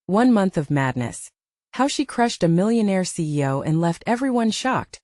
1 month of madness. How she crushed a millionaire CEO and left everyone shocked.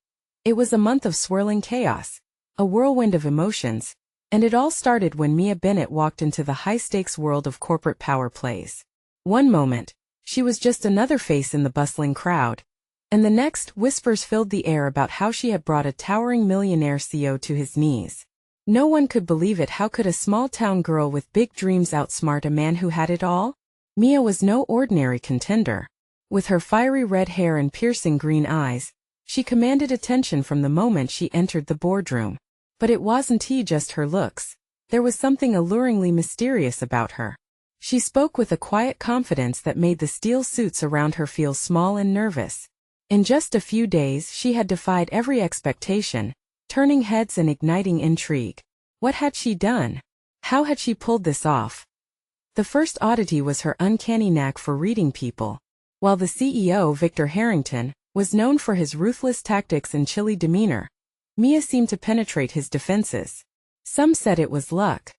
It was a month of swirling chaos, a whirlwind of emotions, and it all started when Mia Bennett walked into the high-stakes world of corporate power plays. One moment, she was just another face in the bustling crowd, and the next, whispers filled the air about how she had brought a towering millionaire CEO to his knees. No one could believe it. How could a small-town girl with big dreams outsmart a man who had it all? Mia was no ordinary contender. With her fiery red hair and piercing green eyes, she commanded attention from the moment she entered the boardroom. But it wasn't just her looks. There was something alluringly mysterious about her. She spoke with a quiet confidence that made the steel suits around her feel small and nervous. In just a few days she had defied every expectation, turning heads and igniting intrigue. What had she done? How had she pulled this off? The first oddity was her uncanny knack for reading people. While the CEO, Victor Harrington, was known for his ruthless tactics and chilly demeanor, Mia seemed to penetrate his defenses. Some said it was luck.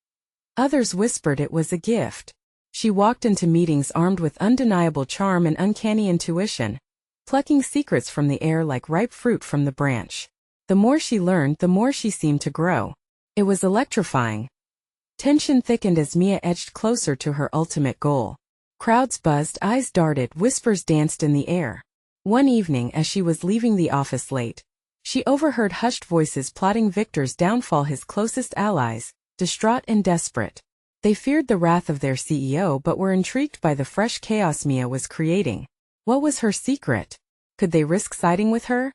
Others whispered it was a gift. She walked into meetings armed with undeniable charm and uncanny intuition, plucking secrets from the air like ripe fruit from the branch. The more she learned, the more she seemed to grow. It was electrifying. Tension thickened as Mia edged closer to her ultimate goal. Crowds buzzed, eyes darted, whispers danced in the air. One evening, as she was leaving the office late, she overheard hushed voices plotting Victor's downfall. His closest allies, distraught and desperate. They feared the wrath of their CEO but were intrigued by the fresh chaos Mia was creating. What was her secret? Could they risk siding with her?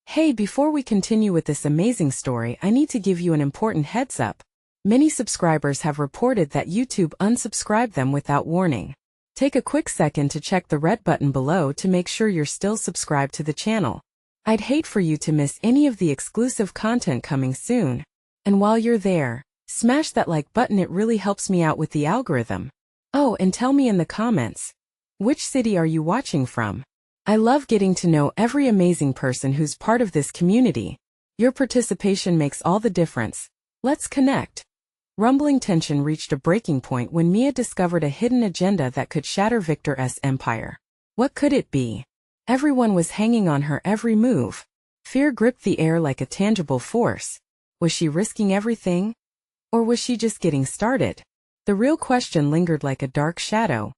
Hey, before we continue with this amazing story, I need to give you an important heads up. Many subscribers have reported that YouTube unsubscribed them without warning. Take a quick second to check the red button below to make sure you're still subscribed to the channel. I'd hate for you to miss any of the exclusive content coming soon. And while you're there, smash that like button. It really helps me out with the algorithm. Oh, and tell me in the comments, which city are you watching from? I love getting to know every amazing person who's part of this community. Your participation makes all the difference. Let's connect. Rumbling tension reached a breaking point when Mia discovered a hidden agenda that could shatter Victor's empire. What could it be? Everyone was hanging on her every move. Fear gripped the air like a tangible force. Was she risking everything? Or was she just getting started? The real question lingered like a dark shadow.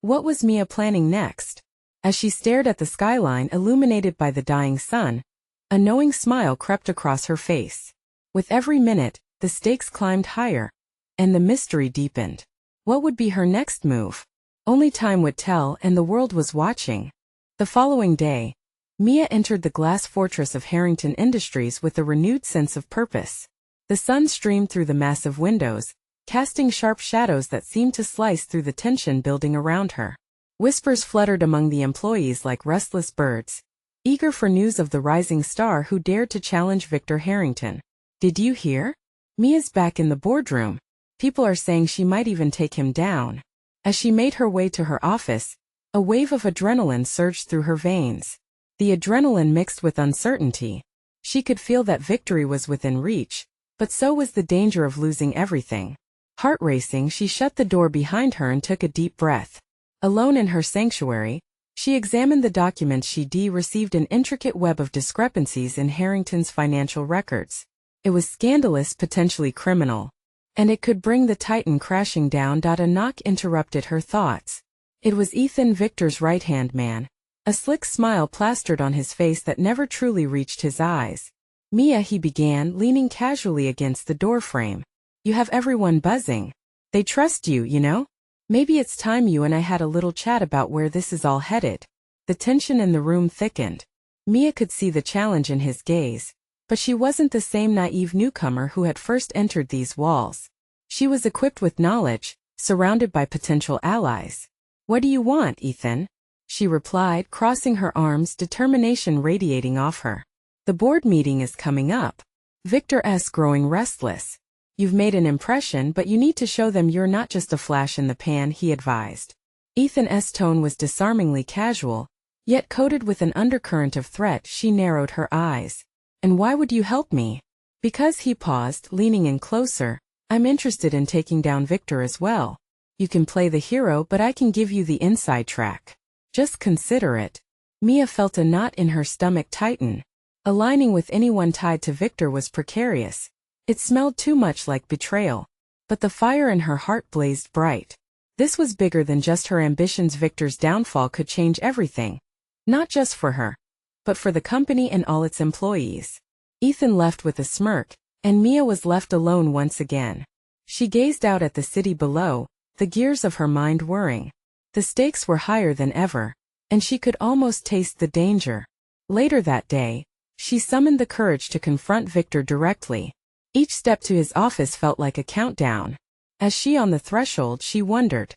What was Mia planning next? As she stared at the skyline illuminated by the dying sun, a knowing smile crept across her face. With every minute, the stakes climbed higher, and the mystery deepened. What would be her next move? Only time would tell, and the world was watching. The following day, Mia entered the glass fortress of Harrington Industries with a renewed sense of purpose. The sun streamed through the massive windows, casting sharp shadows that seemed to slice through the tension building around her. Whispers fluttered among the employees like restless birds, eager for news of the rising star who dared to challenge Victor Harrington. Did you hear? Mia's back in the boardroom. People are saying she might even take him down. As she made her way to her office, a wave of adrenaline surged through her veins. The adrenaline mixed with uncertainty. She could feel that victory was within reach, but so was the danger of losing everything. Heart racing, she shut the door behind her and took a deep breath. Alone in her sanctuary, she examined the documents she received an intricate web of discrepancies in Harrington's financial records. It was scandalous, potentially criminal. And it could bring the Titan crashing down. A knock interrupted her thoughts. It was Ethan, Victor's right-hand man. A slick smile plastered on his face that never truly reached his eyes. Mia, he began, leaning casually against the doorframe. You have everyone buzzing. They trust you, you know? Maybe it's time you and I had a little chat about where this is all headed. The tension in the room thickened. Mia could see the challenge in his gaze, but she wasn't the same naive newcomer who had first entered these walls. She was equipped with knowledge, surrounded by potential allies. What do you want, Ethan? She replied, crossing her arms, determination radiating off her. The board meeting is coming up. Victor's growing restless. You've made an impression, but you need to show them you're not just a flash in the pan, he advised. Ethan's tone was disarmingly casual, yet coated with an undercurrent of threat. She narrowed her eyes. And why would you help me? Because, he paused, leaning in closer. I'm interested in taking down Victor as well. You can play the hero, but I can give you the inside track. Just consider it. Mia felt a knot in her stomach tighten. Aligning with anyone tied to Victor was precarious. It smelled too much like betrayal. But the fire in her heart blazed bright. This was bigger than just her ambitions. Victor's downfall could change everything. Not just for her, but for the company and all its employees. Ethan left with a smirk, and Mia was left alone once again. She gazed out at the city below, the gears of her mind whirring. The stakes were higher than ever, and she could almost taste the danger. Later that day, she summoned the courage to confront Victor directly. Each step to his office felt like a countdown. As she on the threshold, she wondered,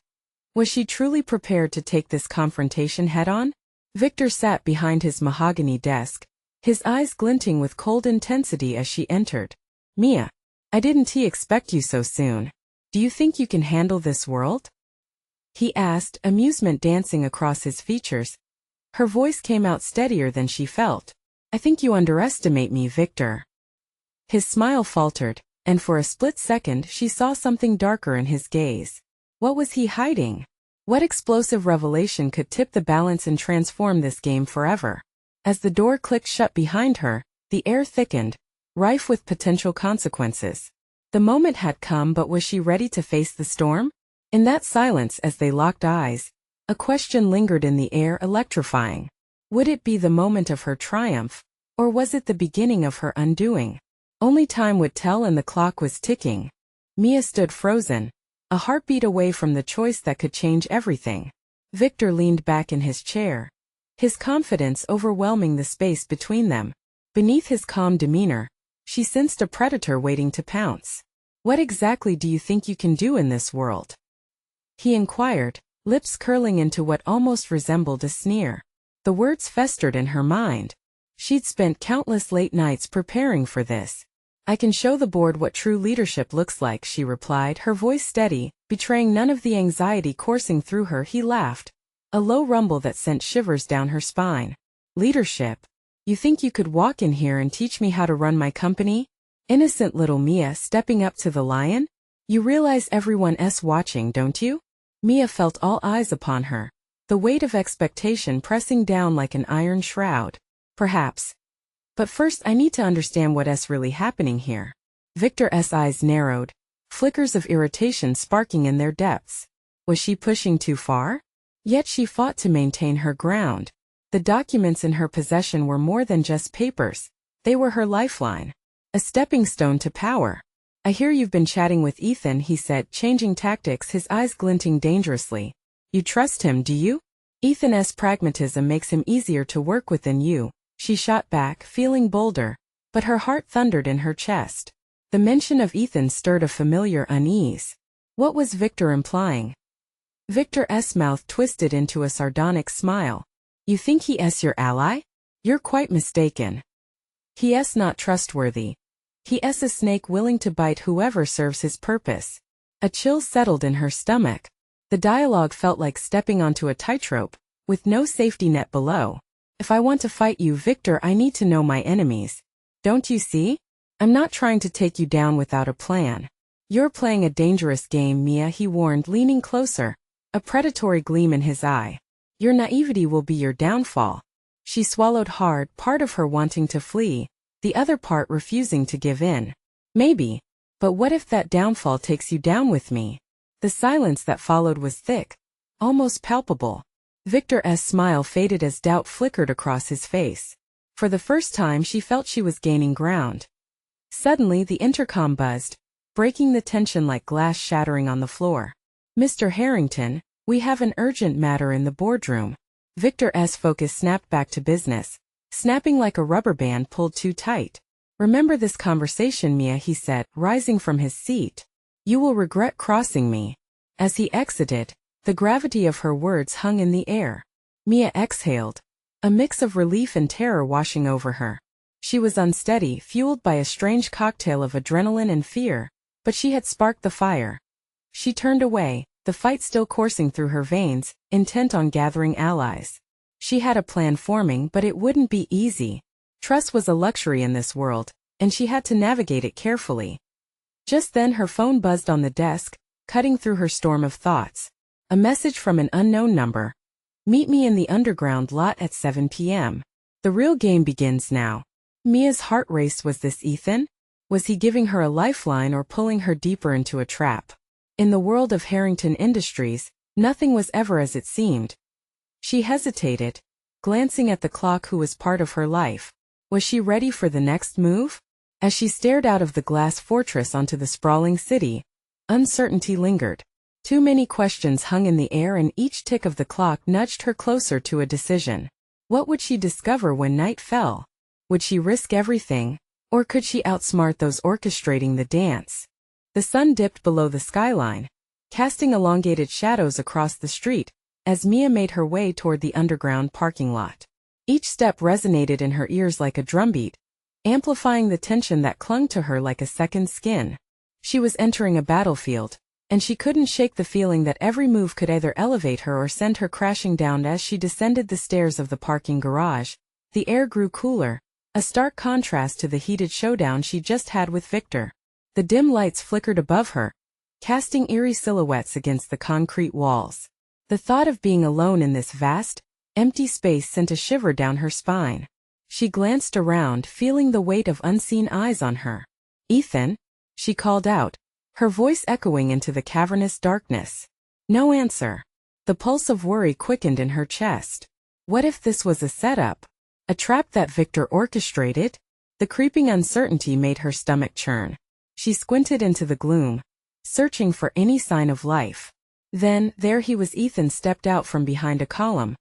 was she truly prepared to take this confrontation head-on? Victor sat behind his mahogany desk, his eyes glinting with cold intensity as she entered. Mia, I didn't expect you so soon. Do you think you can handle this world? He asked, amusement dancing across his features. Her voice came out steadier than she felt. I think you underestimate me, Victor. His smile faltered, and for a split second she saw something darker in his gaze. What was he hiding? What explosive revelation could tip the balance and transform this game forever? As the door clicked shut behind her, the air thickened, rife with potential consequences. The moment had come, but was she ready to face the storm? In that silence as they locked eyes, a question lingered in the air, electrifying. Would it be the moment of her triumph, or was it the beginning of her undoing? Only time would tell, and the clock was ticking. Mia stood frozen, a heartbeat away from the choice that could change everything. Victor leaned back in his chair, his confidence overwhelming the space between them. Beneath his calm demeanor, she sensed a predator waiting to pounce. What exactly do you think you can do in this world? He inquired, lips curling into what almost resembled a sneer. The words festered in her mind. She'd spent countless late nights preparing for this. I can show the board what true leadership looks like, she replied, her voice steady, betraying none of the anxiety coursing through her. He laughed, a low rumble that sent shivers down her spine. Leadership? You think you could walk in here and teach me how to run my company? Innocent little Mia stepping up to the lion? You realize everyone's watching, don't you? Mia felt all eyes upon her, the weight of expectation pressing down like an iron shroud. Perhaps. But first I need to understand what's really happening here. Victor's eyes narrowed, flickers of irritation sparking in their depths. Was she pushing too far? Yet she fought to maintain her ground. The documents in her possession were more than just papers. They were her lifeline. A stepping stone to power. I hear you've been chatting with Ethan, he said, changing tactics, his eyes glinting dangerously. You trust him, do you? Ethan's pragmatism makes him easier to work with than you. She shot back, feeling bolder, but her heart thundered in her chest. The mention of Ethan stirred a familiar unease. What was Victor implying? Victor's mouth twisted into a sardonic smile. You think he's your ally? You're quite mistaken. He's not trustworthy. He's a snake willing to bite whoever serves his purpose. A chill settled in her stomach. The dialogue felt like stepping onto a tightrope, with no safety net below. If I want to fight you, Victor, I need to know my enemies. Don't you see? I'm not trying to take you down without a plan. You're playing a dangerous game, Mia, he warned, leaning closer, a predatory gleam in his eye. Your naivety will be your downfall. She swallowed hard, part of her wanting to flee, the other part refusing to give in. Maybe. But what if that downfall takes you down with me? The silence that followed was thick, almost palpable. Victor's smile faded as doubt flickered across his face. For the first time she felt she was gaining ground. Suddenly the intercom buzzed, breaking the tension like glass shattering on the floor. Mr. Harrington, we have an urgent matter in the boardroom. Victor's focus snapped back to business, snapping like a rubber band pulled too tight. Remember this conversation, Mia, he said, rising from his seat. You will regret crossing me. As he exited, the gravity of her words hung in the air. Mia exhaled, a mix of relief and terror washing over her. She was unsteady, fueled by a strange cocktail of adrenaline and fear, but she had sparked the fire. She turned away, the fight still coursing through her veins, intent on gathering allies. She had a plan forming, but it wouldn't be easy. Trust was a luxury in this world, and she had to navigate it carefully. Just then her phone buzzed on the desk, cutting through her storm of thoughts. A message from an unknown number. Meet me in the underground lot at 7 p.m. The real game begins now. Mia's heart raced. Was this Ethan? Was he giving her a lifeline or pulling her deeper into a trap? In the world of Harrington Industries, nothing was ever as it seemed. She hesitated, glancing at the clock. Who was part of her life? Was she ready for the next move? As she stared out of the glass fortress onto the sprawling city, uncertainty lingered. Too many questions hung in the air, and each tick of the clock nudged her closer to a decision. What would she discover when night fell? Would she risk everything, or could she outsmart those orchestrating the dance? The sun dipped below the skyline, casting elongated shadows across the street, as Mia made her way toward the underground parking lot. Each step resonated in her ears like a drumbeat, amplifying the tension that clung to her like a second skin. She was entering a battlefield, and she couldn't shake the feeling that every move could either elevate her or send her crashing down. As she descended the stairs of the parking garage, the air grew cooler, a stark contrast to the heated showdown she just had with Victor. The dim lights flickered above her, casting eerie silhouettes against the concrete walls. The thought of being alone in this vast, empty space sent a shiver down her spine. She glanced around, feeling the weight of unseen eyes on her. "Ethan?" she called out, her voice echoing into the cavernous darkness. No answer. The pulse of worry quickened in her chest. What if this was a setup? A trap that Victor orchestrated? The creeping uncertainty made her stomach churn. She squinted into the gloom, searching for any sign of life. Then, there he was. Ethan stepped out from behind a column,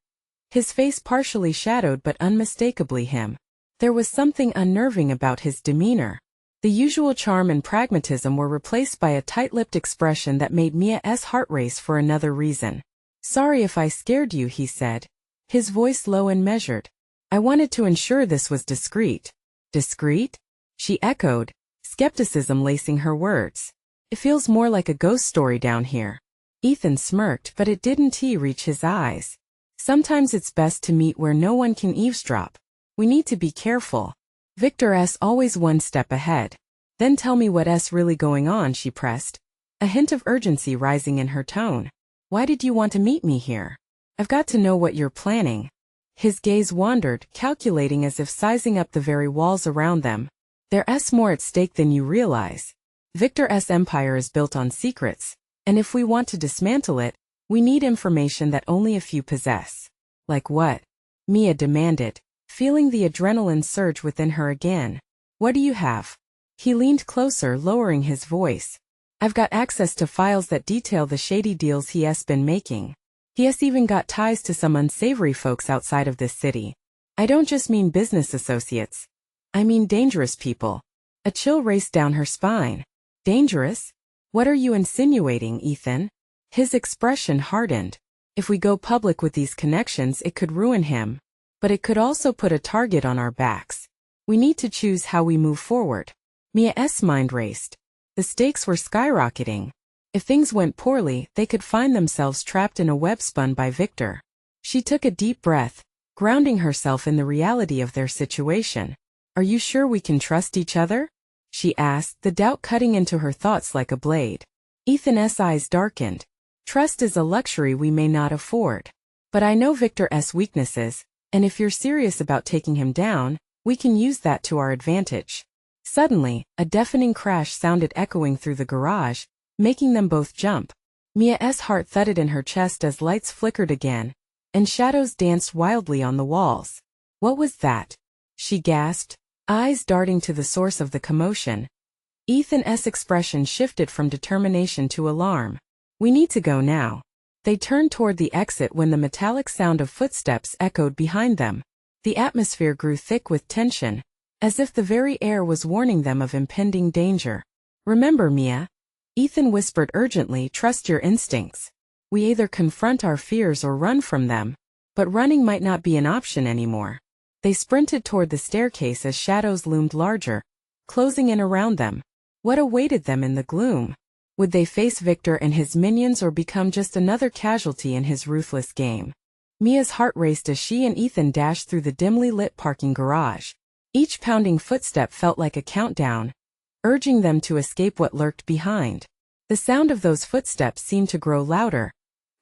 his face partially shadowed but unmistakably him. There was something unnerving about his demeanor. The usual charm and pragmatism were replaced by a tight-lipped expression that made Mia's heart race for another reason. "Sorry if I scared you," he said, his voice low and measured. "I wanted to ensure this was discreet." "Discreet?" she echoed, skepticism lacing her words. "It feels more like a ghost story down here." Ethan smirked, but it didn't reach his eyes. "Sometimes it's best to meet where no one can eavesdrop. We need to be careful. Victor's always one step ahead." "Then tell me what's really going on," she pressed, a hint of urgency rising in her tone. "Why did you want to meet me here? I've got to know what you're planning." His gaze wandered, calculating as if sizing up the very walls around them. "There's more at stake than you realize. Victor's empire is built on secrets, and if we want to dismantle it, we need information that only a few possess." "Like what?" Mia demanded, feeling the adrenaline surge within her again. "What do you have?" He leaned closer, lowering his voice. "I've got access to files that detail the shady deals he's been making. He's even got ties to some unsavory folks outside of this city. I don't just mean business associates. I mean dangerous people." A chill raced down her spine. "Dangerous? What are you insinuating, Ethan?" His expression hardened. "If we go public with these connections, it could ruin him. But it could also put a target on our backs. We need to choose how we move forward." Mia's mind raced. The stakes were skyrocketing. If things went poorly, they could find themselves trapped in a web spun by Victor. She took a deep breath, grounding herself in the reality of their situation. "Are you sure we can trust each other?" she asked, the doubt cutting into her thoughts like a blade. Ethan's eyes darkened. "Trust is a luxury we may not afford. But I know Victor's weaknesses, and if you're serious about taking him down, we can use that to our advantage." Suddenly, a deafening crash sounded echoing through the garage, making them both jump. Mia's heart thudded in her chest as lights flickered again, and shadows danced wildly on the walls. "What was that?" she gasped, eyes darting to the source of the commotion. Ethan's expression shifted from determination to alarm. "We need to go now." They turned toward the exit when the metallic sound of footsteps echoed behind them. The atmosphere grew thick with tension, as if the very air was warning them of impending danger. "Remember, Mia," Ethan whispered urgently, "trust your instincts. We either confront our fears or run from them, but running might not be an option anymore." They sprinted toward the staircase as shadows loomed larger, closing in around them. What awaited them in the gloom? Would they face Victor and his minions or become just another casualty in his ruthless game? Mia's heart raced as she and Ethan dashed through the dimly lit parking garage. Each pounding footstep felt like a countdown, urging them to escape what lurked behind. The sound of those footsteps seemed to grow louder,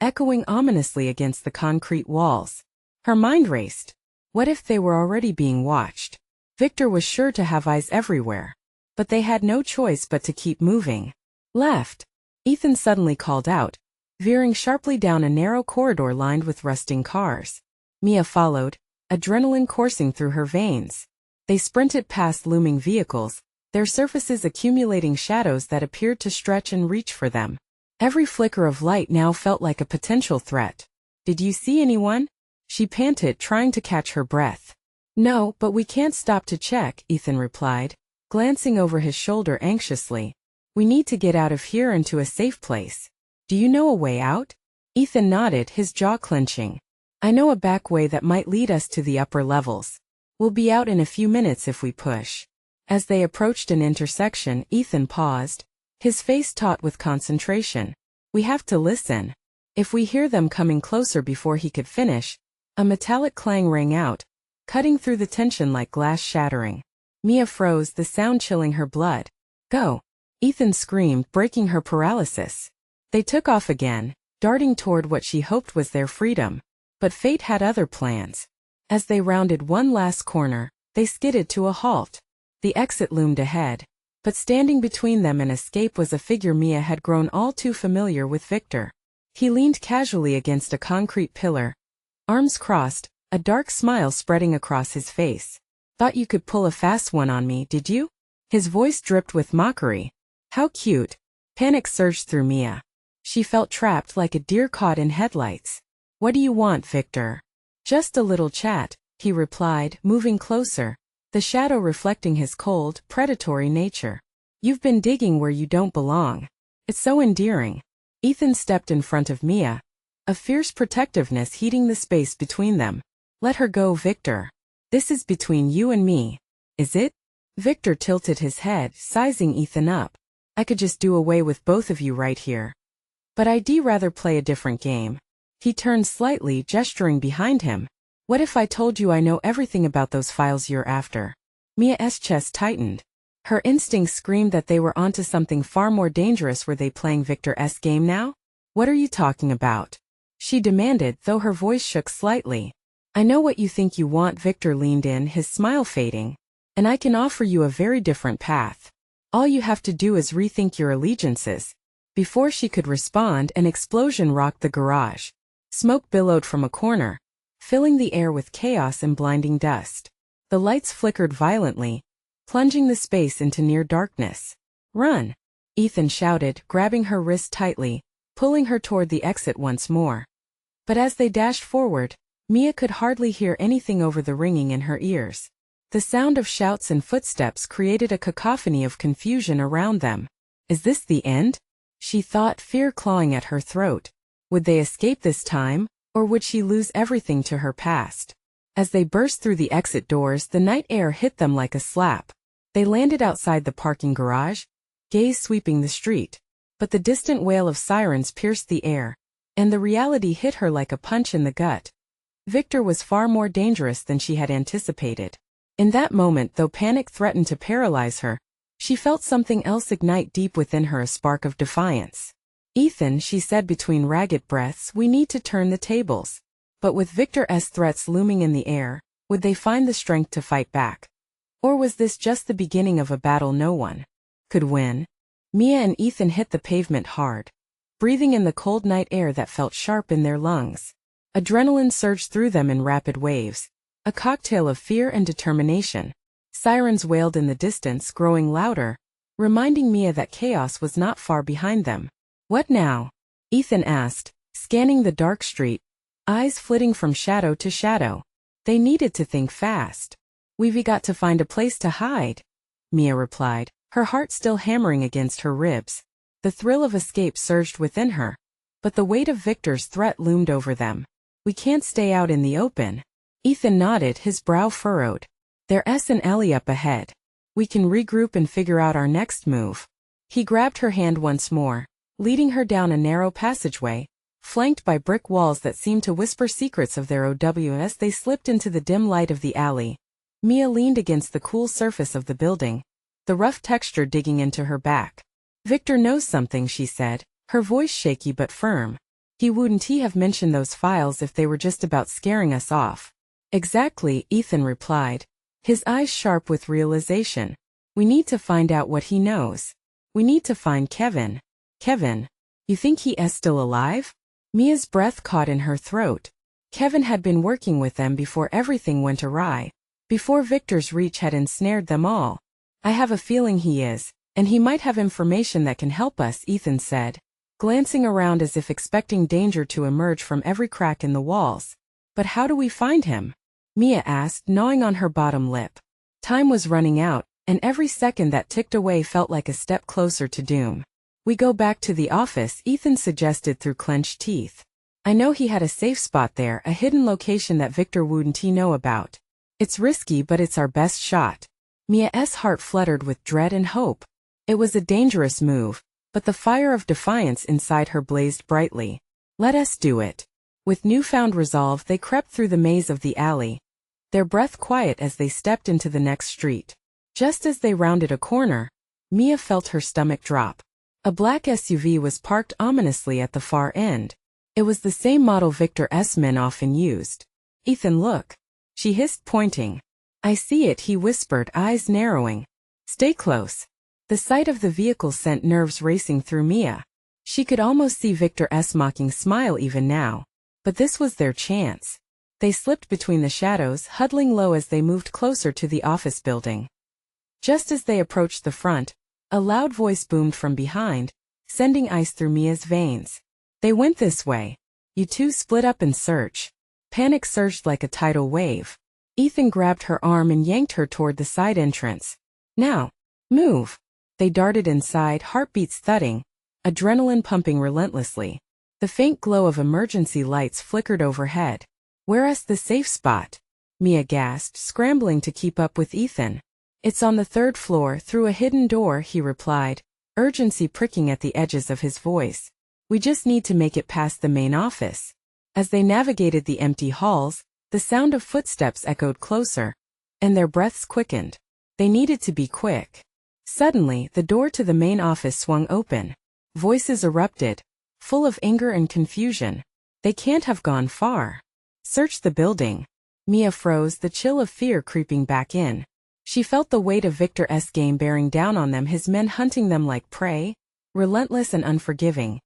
echoing ominously against the concrete walls. Her mind raced. What if they were already being watched? Victor was sure to have eyes everywhere. But they had no choice but to keep moving. Left. Ethan suddenly called out, veering sharply down a narrow corridor lined with rusting cars. Mia followed, adrenaline coursing through her veins. They sprinted past looming vehicles, their surfaces accumulating shadows that appeared to stretch and reach for them. Every flicker of light now felt like a potential threat. "Did you see anyone?" she panted, trying to catch her breath. "No, but we can't stop to check," Ethan replied, glancing over his shoulder anxiously. "We need to get out of here and to a safe place. Do you know a way out?" Ethan nodded, his jaw clenching. "I know a back way that might lead us to the upper levels. We'll be out in a few minutes if we push." As they approached an intersection, Ethan paused, his face taut with concentration. "We have to listen. If we hear them coming closer." Before he could finish, a metallic clang rang out, cutting through the tension like glass shattering. Mia froze, the sound chilling her blood. "Go!" Ethan screamed, breaking her paralysis. They took off again, darting toward what she hoped was their freedom. But fate had other plans. As they rounded one last corner, they skidded to a halt. The exit loomed ahead, but standing between them and escape was a figure Mia had grown all too familiar with: Victor. He leaned casually against a concrete pillar, arms crossed, a dark smile spreading across his face. "Thought you could pull a fast one on me, did you?" His voice dripped with mockery. "How cute." Panic surged through Mia. She felt trapped like a deer caught in headlights. "What do you want, Victor?" "Just a little chat," he replied, moving closer, the shadow reflecting his cold, predatory nature. "You've been digging where you don't belong. It's so endearing." Ethan stepped in front of Mia, a fierce protectiveness heating the space between them. "Let her go, Victor. This is between you and me." "Is it?" Victor tilted his head, sizing Ethan up. "I could just do away with both of you right here. But I'd rather play a different game." He turned slightly, gesturing behind him. "What if I told you I know everything about those files you're after?" Mia's chest tightened. Her instincts screamed that they were onto something far more dangerous. Were they playing Victor's game now? "What are you talking about?" she demanded, though her voice shook slightly. "I know what you think you want." Victor leaned in, his smile fading. "And I can offer you a very different path. All you have to do is rethink your allegiances." Before she could respond, an explosion rocked the garage. Smoke billowed from a corner, filling the air with chaos and blinding dust. The lights flickered violently, plunging the space into near darkness. "Run!" Ethan shouted, grabbing her wrist tightly, pulling her toward the exit once more. But as they dashed forward, Mia could hardly hear anything over the ringing in her ears. The sound of shouts and footsteps created a cacophony of confusion around them. "Is this the end?" she thought, fear clawing at her throat. Would they escape this time, or would she lose everything to her past? As they burst through the exit doors, the night air hit them like a slap. They landed outside the parking garage, gaze sweeping the street. But the distant wail of sirens pierced the air, and the reality hit her like a punch in the gut. Victor was far more dangerous than she had anticipated. In that moment, though panic threatened to paralyze her, she felt something else ignite deep within her, a spark of defiance. "Ethan," she said between ragged breaths, "we need to turn the tables." But with Victor's threats looming in the air, would they find the strength to fight back? Or was this just the beginning of a battle no one could win? Mia and Ethan hit the pavement hard, breathing in the cold night air that felt sharp in their lungs. Adrenaline surged through them in rapid waves, a cocktail of fear and determination. Sirens wailed in the distance, growing louder, reminding Mia that chaos was not far behind them. "What now?" Ethan asked, scanning the dark street, eyes flitting from shadow to shadow. They needed to think fast. "We've got to find a place to hide," Mia replied, her heart still hammering against her ribs. The thrill of escape surged within her, but the weight of Victor's threat loomed over them. "We can't stay out in the open." Ethan nodded, his brow furrowed. "There's an alley up ahead. We can regroup and figure out our next move." He grabbed her hand once more, leading her down a narrow passageway, flanked by brick walls that seemed to whisper secrets of their OWs. They slipped into the dim light of the alley. Mia leaned against the cool surface of the building, the rough texture digging into her back. Victor knows something, she said, her voice shaky but firm. He wouldn't have mentioned those files if they were just about scaring us off. Exactly, Ethan replied, his eyes sharp with realization. We need to find out what he knows. We need to find Kevin. Kevin? You think he is still alive? Mia's breath caught in her throat. Kevin had been working with them before everything went awry. Before Victor's reach had ensnared them all. I have a feeling he is, and he might have information that can help us, Ethan said, glancing around as if expecting danger to emerge from every crack in the walls. But how do we find him? Mia asked, gnawing on her bottom lip. Time was running out, and every second that ticked away felt like a step closer to doom. We go back to the office, Ethan suggested through clenched teeth. I know he had a safe spot there, a hidden location that Victor wouldn't know about. It's risky, but it's our best shot. Mia's heart fluttered with dread and hope. It was a dangerous move, but the fire of defiance inside her blazed brightly. Let us do it. With newfound resolve, they crept through the maze of the alley, their breath quiet as they stepped into the next street. Just as they rounded a corner, Mia felt her stomach drop. A black SUV was parked ominously at the far end. It was the same model Victor's men often used. Ethan, look. She hissed, pointing. I see it, he whispered, eyes narrowing. Stay close. The sight of the vehicle sent nerves racing through Mia. She could almost see Victor's mocking smile even now. But this was their chance. They slipped between the shadows, huddling low as they moved closer to the office building. Just as they approached the front, a loud voice boomed from behind, sending ice through Mia's veins. They went this way. You two split up and search. Panic surged like a tidal wave. Ethan grabbed her arm and yanked her toward the side entrance. Now, move. They darted inside, heartbeats thudding, adrenaline pumping relentlessly. The faint glow of emergency lights flickered overhead. Where's the safe spot? Mia gasped, scrambling to keep up with Ethan. It's on the 3rd floor, through a hidden door, he replied, urgency pricking at the edges of his voice. We just need to make it past the main office. As they navigated the empty halls, the sound of footsteps echoed closer, and their breaths quickened. They needed to be quick. Suddenly, the door to the main office swung open. Voices erupted, full of anger and confusion. They can't have gone far. Search the building. Mia froze, the chill of fear creeping back in. She felt the weight of Victor's game bearing down on them, his men hunting them like prey, relentless and unforgiving.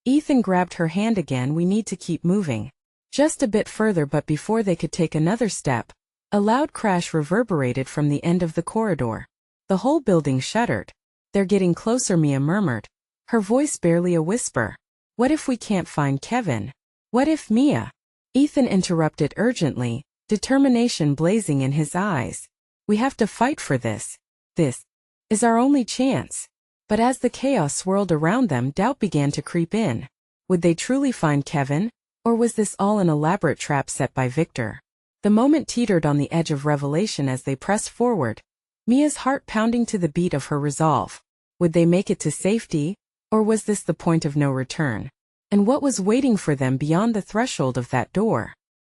Ethan grabbed her hand again. We need to keep moving. Just a bit further, but before they could take another step, a loud crash reverberated from the end of the corridor. The whole building shuddered. They're getting closer, Mia murmured, her voice barely a whisper. What if we can't find Kevin? What if Mia? Ethan interrupted urgently, determination blazing in his eyes. We have to fight for this. This is our only chance. But as the chaos swirled around them, doubt began to creep in. Would they truly find Kevin? Or was this all an elaborate trap set by Victor? The moment teetered on the edge of revelation as they pressed forward, Mia's heart pounding to the beat of her resolve. Would they make it to safety? Or was this the point of no return? And what was waiting for them beyond the threshold of that door?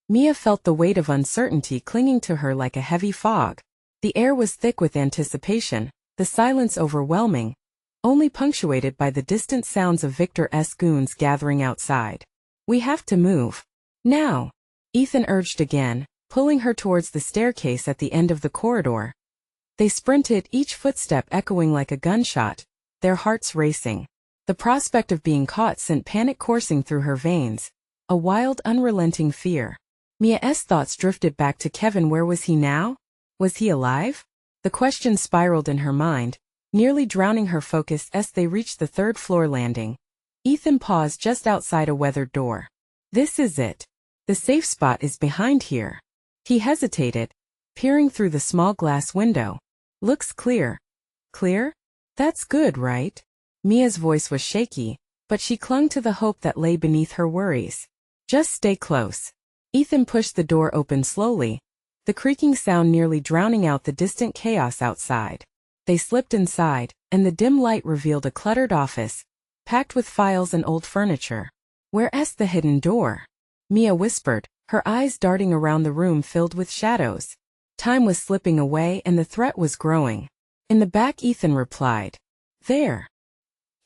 Mia felt the weight of uncertainty clinging to her like a heavy fog. The air was thick with anticipation, the silence overwhelming, only punctuated by the distant sounds of Victor's goons gathering outside. We have to move. Now, Ethan urged again, pulling her towards the staircase at the end of the corridor. They sprinted, each footstep echoing like a gunshot, their hearts racing. The prospect of being caught sent panic coursing through her veins, a wild, unrelenting fear. Mia's thoughts drifted back to Kevin. Where was he now? Was he alive? The question spiraled in her mind, nearly drowning her focus as they reached the 3rd floor landing. Ethan paused just outside a weathered door. This is it. The safe spot is behind here. He hesitated, peering through the small glass window. Looks clear. Clear? That's good, right? Mia's voice was shaky, but she clung to the hope that lay beneath her worries. Just stay close. Ethan pushed the door open slowly, the creaking sound nearly drowning out the distant chaos outside. They slipped inside, and the dim light revealed a cluttered office, packed with files and old furniture. Where's the hidden door? Mia whispered, her eyes darting around the room filled with shadows. Time was slipping away and the threat was growing. In the back, Ethan replied. There.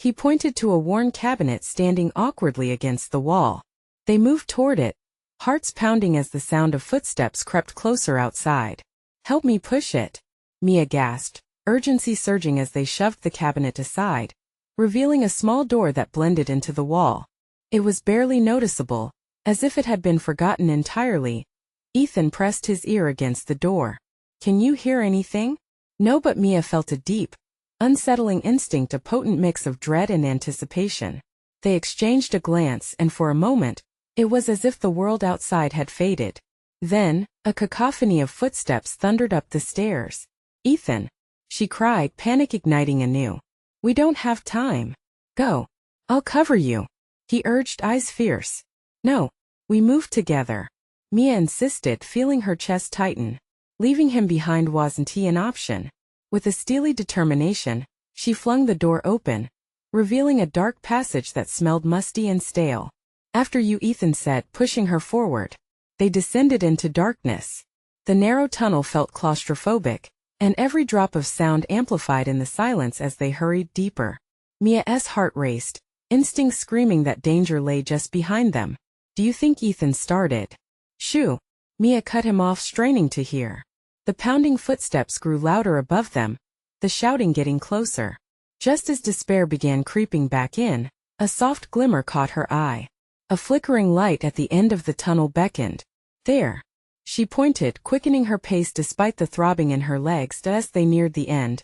He pointed to a worn cabinet standing awkwardly against the wall. They moved toward it, hearts pounding as the sound of footsteps crept closer outside. "Help me push it," Mia gasped, urgency surging as they shoved the cabinet aside, revealing a small door that blended into the wall. It was barely noticeable, as if it had been forgotten entirely. Ethan pressed his ear against the door. "Can you hear anything?" No, but Mia felt a deep, unsettling instinct, a potent mix of dread and anticipation. They exchanged a glance, and for a moment, it was as if the world outside had faded. Then, a cacophony of footsteps thundered up the stairs. "Ethan!" she cried, panic igniting anew. "We don't have time. Go. I'll cover you," he urged, eyes fierce. "No. We move together," Mia insisted, feeling her chest tighten. Leaving him behind wasn't an option. With a steely determination, she flung the door open, revealing a dark passage that smelled musty and stale. "After you," Ethan said, pushing her forward. They descended into darkness. The narrow tunnel felt claustrophobic, and every drop of sound amplified in the silence as they hurried deeper. Mia's heart raced, instincts screaming that danger lay just behind them. "Do you think?" Ethan started. "Shoo!" Mia cut him off, straining to hear. The pounding footsteps grew louder above them, the shouting getting closer. Just as despair began creeping back in, a soft glimmer caught her eye. A flickering light at the end of the tunnel beckoned. "There." She pointed, quickening her pace despite the throbbing in her legs. As they neared the end,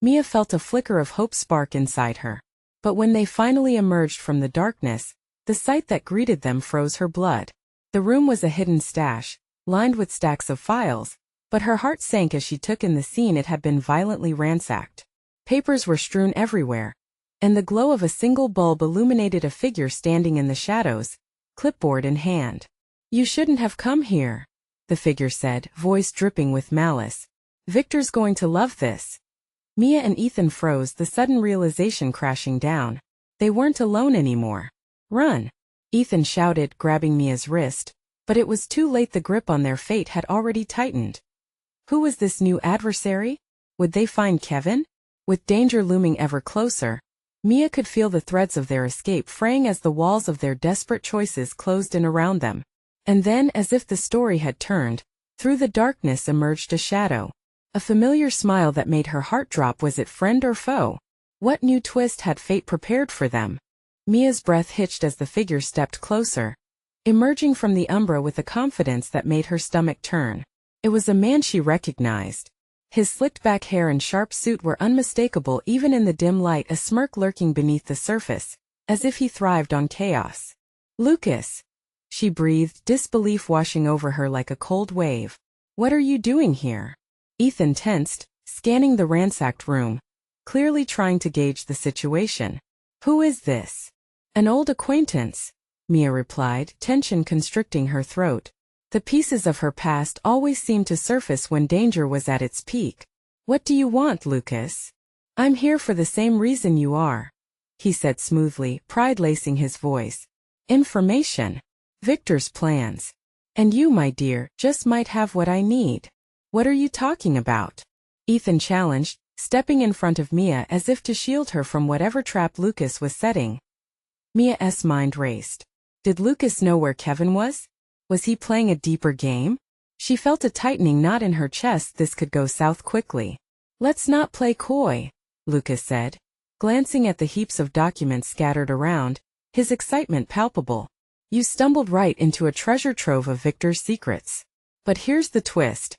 Mia felt a flicker of hope spark inside her. But when they finally emerged from the darkness, the sight that greeted them froze her blood. The room was a hidden stash, lined with stacks of files, but her heart sank as she took in the scene. It had been violently ransacked. Papers were strewn everywhere, and the glow of a single bulb illuminated a figure standing in the shadows, clipboard in hand. "You shouldn't have come here," the figure said, voice dripping with malice. "Victor's going to love this." Mia and Ethan froze, the sudden realization crashing down. They weren't alone anymore. "Run!" Ethan shouted, grabbing Mia's wrist, but it was too late. The grip on their fate had already tightened. Who was this new adversary? Would they find Kevin? With danger looming ever closer, Mia could feel the threads of their escape fraying as the walls of their desperate choices closed in around them. And then, as if the story had turned, through the darkness emerged a shadow. A familiar smile that made her heart drop. Was it friend or foe? What new twist had fate prepared for them? Mia's breath hitched as the figure stepped closer, emerging from the umbra with a confidence that made her stomach turn. It was a man she recognized. His slicked-back hair and sharp suit were unmistakable even in the dim light, a smirk lurking beneath the surface, as if he thrived on chaos. "Lucas," she breathed, disbelief washing over her like a cold wave. "What are you doing here?" Ethan tensed, scanning the ransacked room, clearly trying to gauge the situation. "Who is this?" "An old acquaintance," Mia replied, tension constricting her throat. The pieces of her past always seemed to surface when danger was at its peak. "What do you want, Lucas?" "I'm here for the same reason you are," he said smoothly, pride lacing his voice. "Information. Victor's plans. And you, my dear, just might have what I need." "What are you talking about?" Ethan challenged, stepping in front of Mia as if to shield her from whatever trap Lucas was setting. Mia's mind raced. Did Lucas know where Kevin was? Was he playing a deeper game? She felt a tightening knot in her chest. This could go south quickly. "Let's not play coy," Lucas said, glancing at the heaps of documents scattered around, his excitement palpable. "You stumbled right into a treasure trove of Victor's secrets. But here's the twist.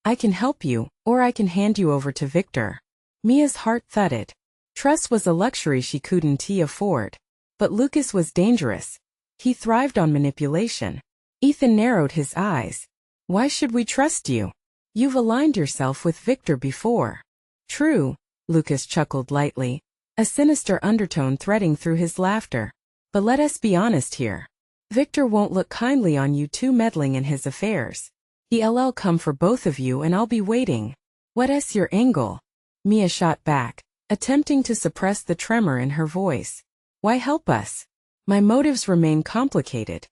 I can help you, or I can hand you over to Victor." Mia's heart thudded. Trust was a luxury she couldn't afford. But Lucas was dangerous. He thrived on manipulation. Ethan narrowed his eyes. "Why should we trust you? You've aligned yourself with Victor before." "True," Lucas chuckled lightly, a sinister undertone threading through his laughter. "But let us be honest here. Victor won't look kindly on you two meddling in his affairs. He'll come for both of you and I'll be waiting." "What's your angle?" Mia shot back, attempting to suppress the tremor in her voice. "Why help us?" "My motives remain complicated."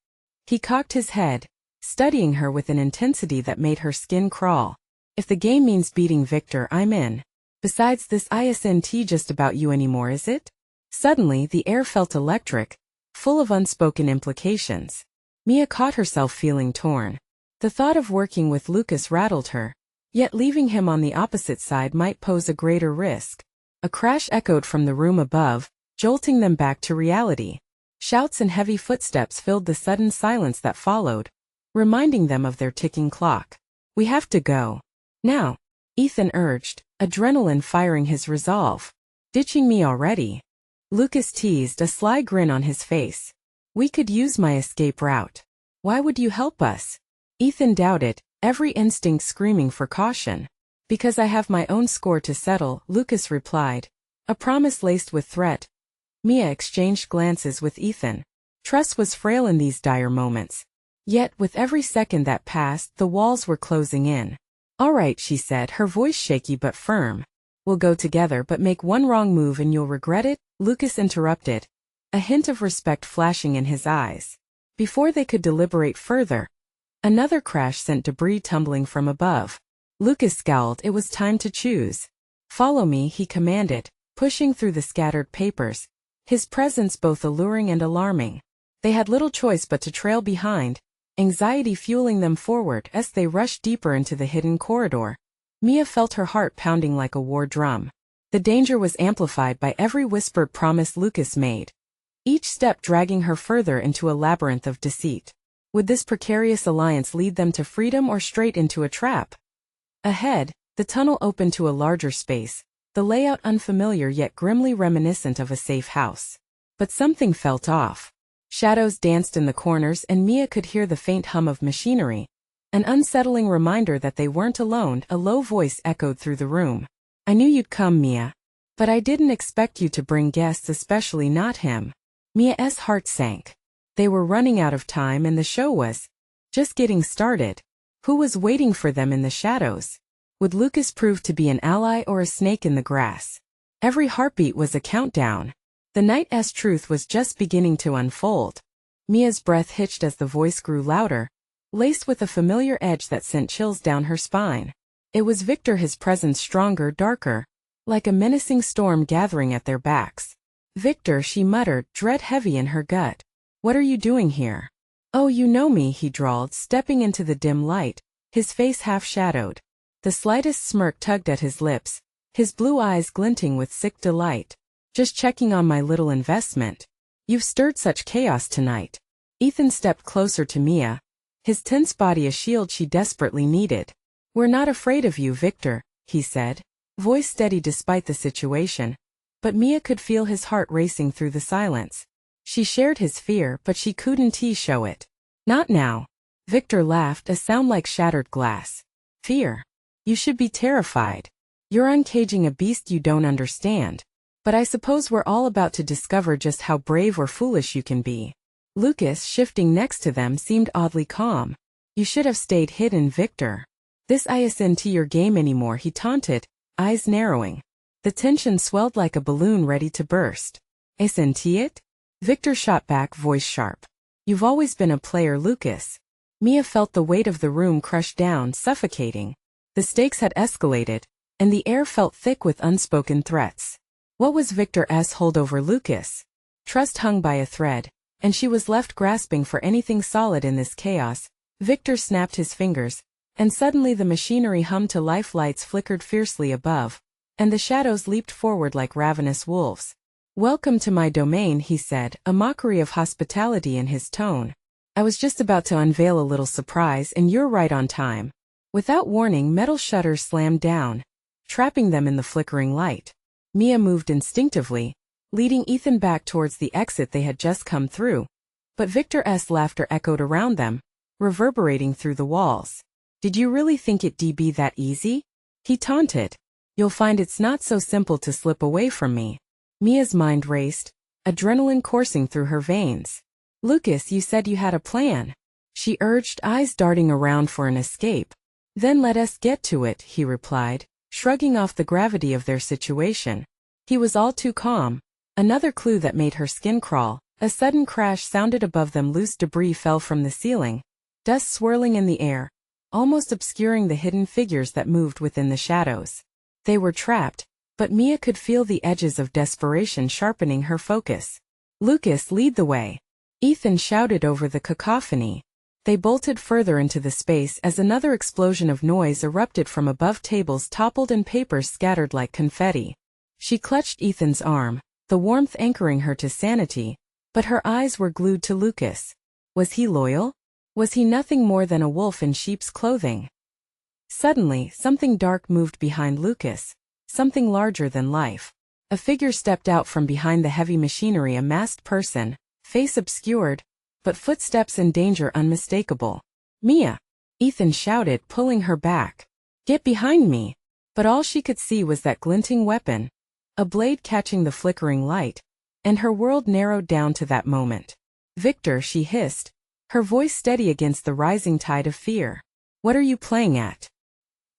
He cocked his head, studying her with an intensity that made her skin crawl. "If the game means beating Victor, I'm in. Besides, this isn't just about you anymore, is it?" Suddenly, the air felt electric, full of unspoken implications. Mia caught herself feeling torn. The thought of working with Lucas rattled her, yet leaving him on the opposite side might pose a greater risk. A crash echoed from the room above, jolting them back to reality. Shouts and heavy footsteps filled the sudden silence that followed, reminding them of their ticking clock. "We have to go. Now," Ethan urged, adrenaline firing his resolve. "Ditching me already?" Lucas teased, a sly grin on his face. "We could use my escape route. Why would you help us?" Ethan doubted, every instinct screaming for caution. "Because I have my own score to settle," Lucas replied, a promise laced with threat. Mia exchanged glances with Ethan. Trust was frail in these dire moments. Yet, with every second that passed, the walls were closing in. "All right," she said, her voice shaky but firm. "We'll go together, but make one wrong move and you'll regret it," Lucas interrupted, a hint of respect flashing in his eyes. Before they could deliberate further, another crash sent debris tumbling from above. Lucas scowled. It was time to choose. "Follow me," he commanded, pushing through the scattered papers, his presence both alluring and alarming. They had little choice but to trail behind, anxiety fueling them forward as they rushed deeper into the hidden corridor. Mia felt her heart pounding like a war drum. The danger was amplified by every whispered promise Lucas made, each step dragging her further into a labyrinth of deceit. Would this precarious alliance lead them to freedom or straight into a trap? Ahead, the tunnel opened to a larger space, the layout unfamiliar yet grimly reminiscent of a safe house. But something felt off. Shadows danced in the corners and Mia could hear the faint hum of machinery, an unsettling reminder that they weren't alone. A low voice echoed through the room. "I knew you'd come, Mia. But I didn't expect you to bring guests, especially not him." Mia's heart sank. They were running out of time and the show was just getting started. Who was waiting for them in the shadows? Would Lucas prove to be an ally or a snake in the grass? Every heartbeat was a countdown. The night's truth was just beginning to unfold. Mia's breath hitched as the voice grew louder, laced with a familiar edge that sent chills down her spine. It was Victor, his presence stronger, darker, like a menacing storm gathering at their backs. "Victor," she muttered, dread heavy in her gut. "What are you doing here?" "Oh, you know me," he drawled, stepping into the dim light, his face half-shadowed. The slightest smirk tugged at his lips, his blue eyes glinting with sick delight. "Just checking on my little investment. You've stirred such chaos tonight." Ethan stepped closer to Mia, his tense body a shield she desperately needed. "We're not afraid of you, Victor," he said, voice steady despite the situation. But Mia could feel his heart racing through the silence. She shared his fear, but she couldn't show it. "Not now." Victor laughed, a sound like shattered glass. "Fear? You should be terrified. You're uncaging a beast you don't understand. But I suppose we're all about to discover just how brave or foolish you can be." Lucas, shifting next to them, seemed oddly calm. "You should have stayed hidden, Victor. This isn't your game anymore," he taunted, eyes narrowing. The tension swelled like a balloon ready to burst. "Isn't it?" Victor shot back, voice sharp. "You've always been a player, Lucas." Mia felt the weight of the room crush down, suffocating. The stakes had escalated, and the air felt thick with unspoken threats. What was Victor's hold over Lucas? Trust hung by a thread, and she was left grasping for anything solid in this chaos. Victor snapped his fingers, and suddenly the machinery hummed to life. Lights flickered fiercely above, and the shadows leaped forward like ravenous wolves. "Welcome to my domain," he said, a mockery of hospitality in his tone. "I was just about to unveil a little surprise, and you're right on time." Without warning, metal shutters slammed down, trapping them in the flickering light. Mia moved instinctively, leading Ethan back towards the exit they had just come through. But Victor's laughter echoed around them, reverberating through the walls. "Did you really think it'd be that easy?" he taunted. "You'll find it's not so simple to slip away from me." Mia's mind raced, adrenaline coursing through her veins. "Lucas, you said you had a plan," she urged, eyes darting around for an escape. "Then let us get to it," he replied, shrugging off the gravity of their situation. He was all too calm. Another clue that made her skin crawl. A sudden crash sounded above them. Loose debris fell from the ceiling, dust swirling in the air, almost obscuring the hidden figures that moved within the shadows. They were trapped, But Mia could feel the edges of desperation sharpening her focus. "Lucas, lead the way," Ethan shouted over the cacophony. They bolted further into the space as another explosion of noise erupted from above. Tables toppled and papers scattered like confetti. She clutched Ethan's arm, the warmth anchoring her to sanity, but her eyes were glued to Lucas. Was he loyal? Was he nothing more than a wolf in sheep's clothing? Suddenly, something dark moved behind Lucas, something larger than life. A figure stepped out from behind the heavy machinery, a masked person, face obscured, but footsteps and danger unmistakable. "Mia!" Ethan shouted, pulling her back. "Get behind me!" But all she could see was that glinting weapon, a blade catching the flickering light, and her world narrowed down to that moment. "Victor," she hissed, her voice steady against the rising tide of fear. "What are you playing at?"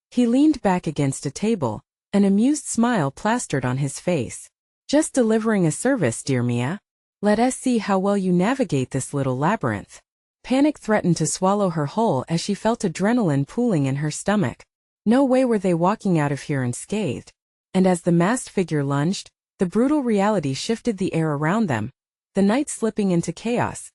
He leaned back against a table, an amused smile plastered on his face. "Just delivering a service, dear Mia. Let us see how well you navigate this little labyrinth." Panic threatened to swallow her whole as she felt adrenaline pooling in her stomach. No way were they walking out of here unscathed. And as the masked figure lunged, the brutal reality shifted the air around them, the night slipping into chaos.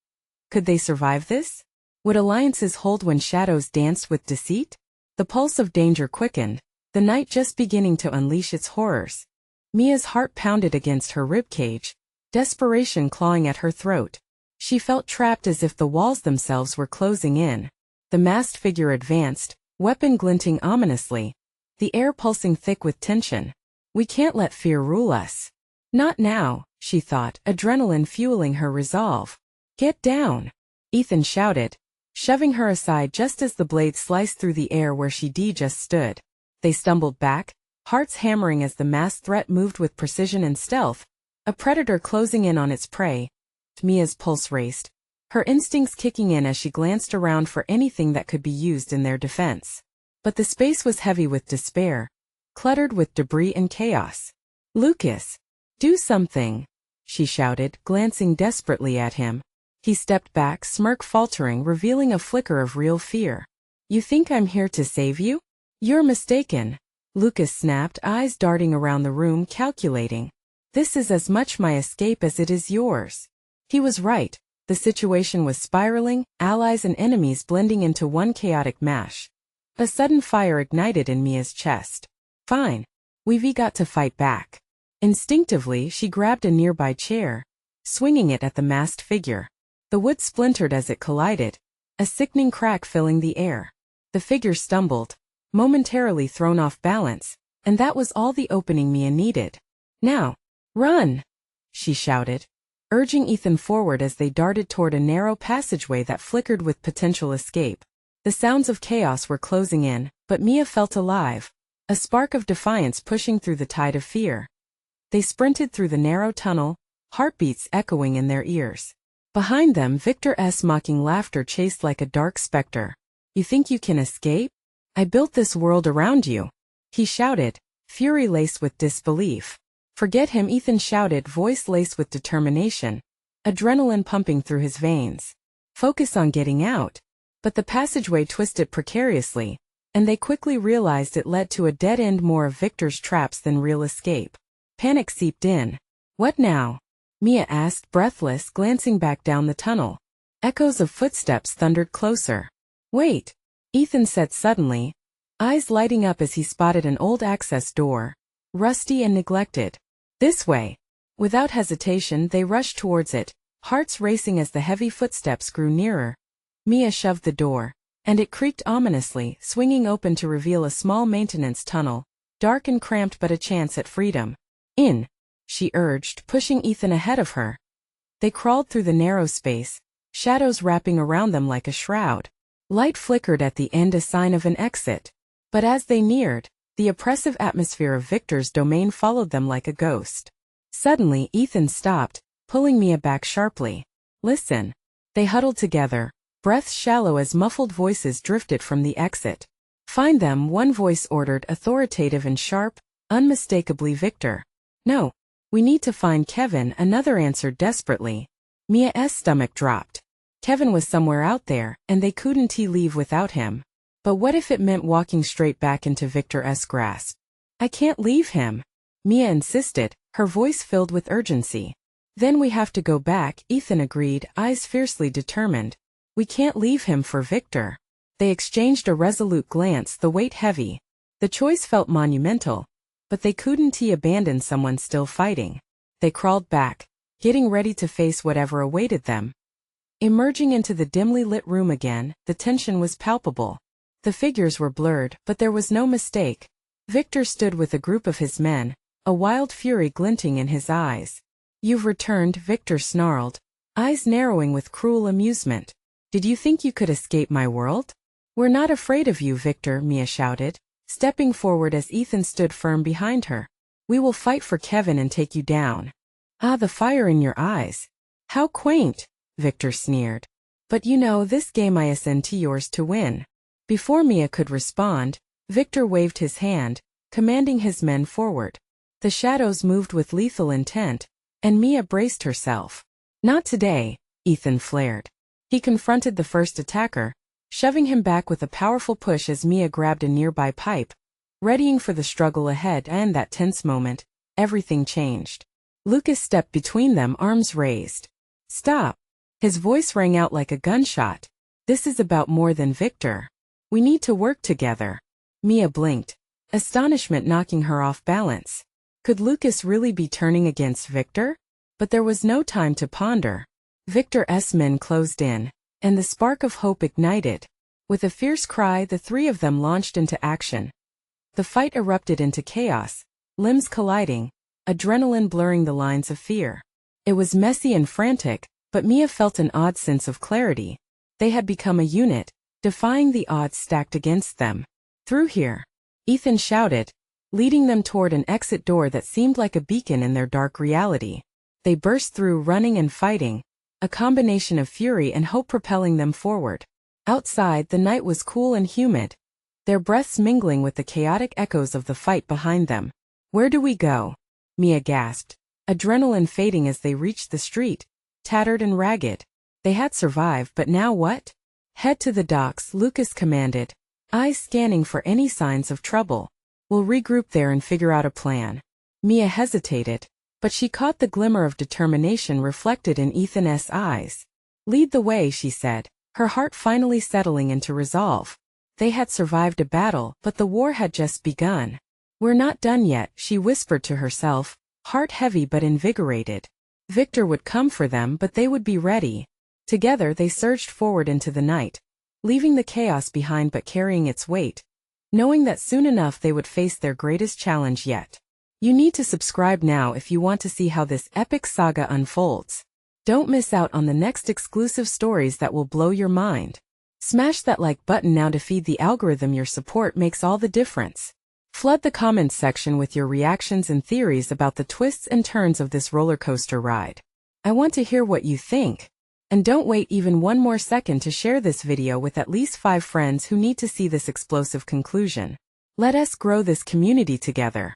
Could they survive this? Would alliances hold when shadows danced with deceit? The pulse of danger quickened, the night just beginning to unleash its horrors. Mia's heart pounded against her ribcage, desperation clawing at her throat. She felt trapped as if the walls themselves were closing in. The masked figure advanced, weapon glinting ominously, the air pulsing thick with tension. "We can't let fear rule us." "Not now," she thought, adrenaline fueling her resolve. "Get down," Ethan shouted, shoving her aside just as the blade sliced through the air where she just stood. They stumbled back, hearts hammering as the masked threat moved with precision and stealth, a predator closing in on its prey. Mia's pulse raced, her instincts kicking in as she glanced around for anything that could be used in their defense. But the space was heavy with despair, cluttered with debris and chaos. "Lucas, do something," she shouted, glancing desperately at him. He stepped back, smirk faltering, revealing a flicker of real fear. "You think I'm here to save you? You're mistaken," Lucas snapped, eyes darting around the room, calculating. "This is as much my escape as it is yours." He was right. The situation was spiraling, allies and enemies blending into one chaotic mash. A sudden fire ignited in Mia's chest. "Fine. We've got to fight back." Instinctively, she grabbed a nearby chair, swinging it at the masked figure. The wood splintered as it collided, a sickening crack filling the air. The figure stumbled, momentarily thrown off balance, and that was all the opening Mia needed. "Now, run!" she shouted, urging Ethan forward as they darted toward a narrow passageway that flickered with potential escape. The sounds of chaos were closing in, but Mia felt alive, a spark of defiance pushing through the tide of fear. They sprinted through the narrow tunnel, heartbeats echoing in their ears. Behind them, Victor's mocking laughter chased like a dark specter. "You think you can escape? I built this world around you," he shouted, fury laced with disbelief. "Forget him," Ethan shouted, voice laced with determination, adrenaline pumping through his veins. "Focus on getting out." But the passageway twisted precariously, and they quickly realized it led to a dead end, more of Victor's traps than real escape. Panic seeped in. "What now?" Mia asked, breathless, glancing back down the tunnel. Echoes of footsteps thundered closer. "Wait," Ethan said suddenly, eyes lighting up as he spotted an old access door, rusty and neglected. "This way." Without hesitation, they rushed towards it, hearts racing as the heavy footsteps grew nearer. Mia shoved the door, and it creaked ominously, swinging open to reveal a small maintenance tunnel, dark and cramped but a chance at freedom. "In," she urged, pushing Ethan ahead of her. They crawled through the narrow space, shadows wrapping around them like a shroud. Light flickered at the end, a sign of an exit. But as they neared, the oppressive atmosphere of Victor's domain followed them like a ghost. Suddenly, Ethan stopped, pulling Mia back sharply. "Listen." They huddled together, breaths shallow as muffled voices drifted from the exit. "Find them," one voice ordered, authoritative and sharp, unmistakably Victor. "No. We need to find Kevin," another answered desperately. Mia's stomach dropped. Kevin was somewhere out there, and they couldn't leave without him. But what if it meant walking straight back into Victor's grasp? "I can't leave him," Mia insisted, her voice filled with urgency. Then we have to go back, Ethan agreed, eyes fiercely determined. We can't leave him for Victor. They exchanged a resolute glance, the weight heavy. The choice felt monumental, but they couldn't abandon someone still fighting. They crawled back, getting ready to face whatever awaited them. Emerging into the dimly lit room again, the tension was palpable. The figures were blurred, but there was no mistake. Victor stood with a group of his men, a wild fury glinting in his eyes. You've returned, Victor snarled, eyes narrowing with cruel amusement. Did you think you could escape my world? We're not afraid of you, Victor, Mia shouted, stepping forward as Ethan stood firm behind her. We will fight for Kevin and take you down. Ah, the fire in your eyes. How quaint, Victor sneered. But you know, this game isn't yours to win. Before Mia could respond, Victor waved his hand, commanding his men forward. The shadows moved with lethal intent, and Mia braced herself. Not today, Ethan flared. He confronted the first attacker, shoving him back with a powerful push as Mia grabbed a nearby pipe, readying for the struggle ahead. And that tense moment, everything changed. Lucas stepped between them, arms raised. Stop. His voice rang out like a gunshot. This is about more than Victor. We need to work together. Mia blinked, astonishment knocking her off balance. Could Lucas really be turning against Victor? But there was no time to ponder. Victor's men closed in, and the spark of hope ignited. With a fierce cry, the three of them launched into action. The fight erupted into chaos, limbs colliding, adrenaline blurring the lines of fear. It was messy and frantic, but Mia felt an odd sense of clarity. They had become a unit, defying the odds stacked against them. Through here, Ethan shouted, leading them toward an exit door that seemed like a beacon in their dark reality. They burst through, running and fighting, a combination of fury and hope propelling them forward. Outside, the night was cool and humid, their breaths mingling with the chaotic echoes of the fight behind them. Where do we go? Mia gasped, adrenaline fading as they reached the street, tattered and ragged. They had survived, but now what? Head to the docks, Lucas commanded, eyes scanning for any signs of trouble. We'll regroup there and figure out a plan. Mia hesitated, but she caught the glimmer of determination reflected in Ethan's eyes. Lead the way, she said, her heart finally settling into resolve. They had survived a battle, but the war had just begun. We're not done yet, she whispered to herself, heart heavy but invigorated. Victor would come for them, but they would be ready. Together they surged forward into the night, leaving the chaos behind but carrying its weight, knowing that soon enough they would face their greatest challenge yet. You need to subscribe now if you want to see how this epic saga unfolds. Don't miss out on the next exclusive stories that will blow your mind. Smash that like button now to feed the algorithm. Your support makes all the difference. Flood the comments section with your reactions and theories about the twists and turns of this roller coaster ride. I want to hear what you think. And don't wait even one more second to share this video with at least 5 friends who need to see this explosive conclusion. Let us grow this community together.